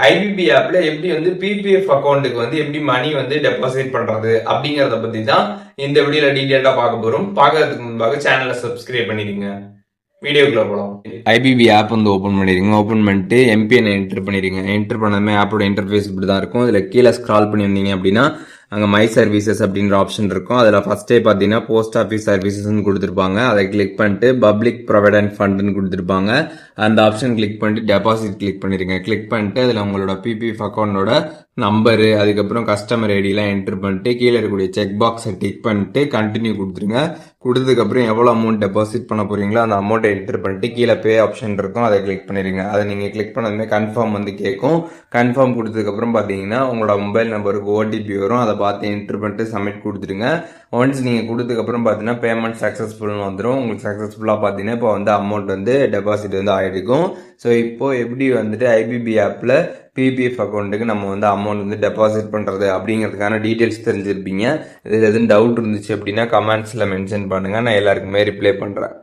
IPP ஆப்ல எப்படி வந்து பிபிஎஃப் அக்கௌண்ட்டுக்கு வந்து எப்படி மணி வந்து டெபாசிட் பண்றது அப்படிங்கறத பத்தி தான் இந்த வீடியோல டீடைலா பார்க்க போறோம். பார்க்கறதுக்கு முன்பாக சேனலை சப்ஸ்கிரைப் பண்ணிடுங்க. வீடியோக்குள்ள போகலாம். ஐபிபி ஆப் வந்து ஓப்பன் பண்ணிடுங்க. ஓப்பன் பண்ணிட்டு எம்பிஎன் என்டர் பண்ணிடுங்க. என்டர் பண்ணாமே ஆப்போட இன்டர்ஃபேஸ் இப்படி தான் இருக்கும். இதுல கீழே ஸ்க்ரால் பண்ணி வந்தீங்க அப்படின்னா அங்கே மை சர்வீசஸ் அப்படின்ற ஆப்ஷன் இருக்கும். அதில் ஃபர்ஸ்டே பார்த்தீங்கன்னா போஸ்ட் ஆஃபீஸ் சர்வீசஸ்ன்னு கொடுத்துருப்பாங்க. அதை கிளிக் பண்ணிட்டு பப்ளிக் ப்ரொவிடென்ட் ஃபண்டுன்னு கொடுத்துருப்பாங்க. அந்த ஆப்ஷன் கிளிக் பண்ணிட்டு டெபாசிட் கிளிக் பண்ணிடுங்க. கிளிக் பண்ணிட்டு அதில் உங்களோட பிபிஎஃப் அக்கௌண்டோட நம்பரு அதுக்கப்புறம் கஸ்டமர் ஐடியெலாம் என்டர் பண்ணிட்டு கீழே இருக்கக்கூடிய செக் பாக்ஸை டிக் பண்ணிட்டு கண்டினியூ கொடுத்துருங்க. கொடுத்ததுக்கப்புறம் எவ்வளோ அமௌண்ட் டெபாசிட் பண்ண போறீங்களோ அந்த அமௌண்ட்டை என்டர் பண்ணிட்டு கீழே பே ஆப்ஷன் இருக்கும். அதை கிளிக் பண்ணிடுங்க. அதை நீங்கள் கிளிக் பண்ணதுமே கன்ஃபார்ம் வந்து கேட்கும். கன்ஃபார்ம் கொடுத்ததுக்கப்புறம் பார்த்தீங்கன்னா உங்களோட மொபைல் நம்பருக்கு ஓடிபி வரும். அதை பார்த்து என்டர் பண்ணிட்டு சப்மிட் கொடுத்துருங்க. ஒன்ஸ் நீங்கள் கொடுத்ததுக்கப்புறம் பார்த்தீங்கன்னா பேமெண்ட் சக்ஸஸ்ஃபுல்னு வந்துடும். உங்களுக்கு சக்ஸஸ்ஃபுல்லாக பார்த்தீங்கன்னா இப்போ வந்து அமௌண்ட் வந்து டெபாசிட் வந்து ஆகிருக்கும். ஸோ இப்போ எப்படி வந்துட்டு ஐபிபி ஆப்பில் பிபிஎஃப் அக்கௌண்ட்டுக்கு நம்ம வந்து அமௌண்ட் வந்து டெபாசிட் பண்ணுறது அப்படிங்கிறதுக்கான டீட்டெயில்ஸ் தெரிஞ்சிருப்பீங்க. இதில் எதுவும் டவுட் இருந்துச்சு அப்படின்னா கமெண்ட்ஸில் மென்ஷன் பண்ணுங்கள். நான் எல்லாருக்குமே ரிப்ளை பண்ணுறேன்.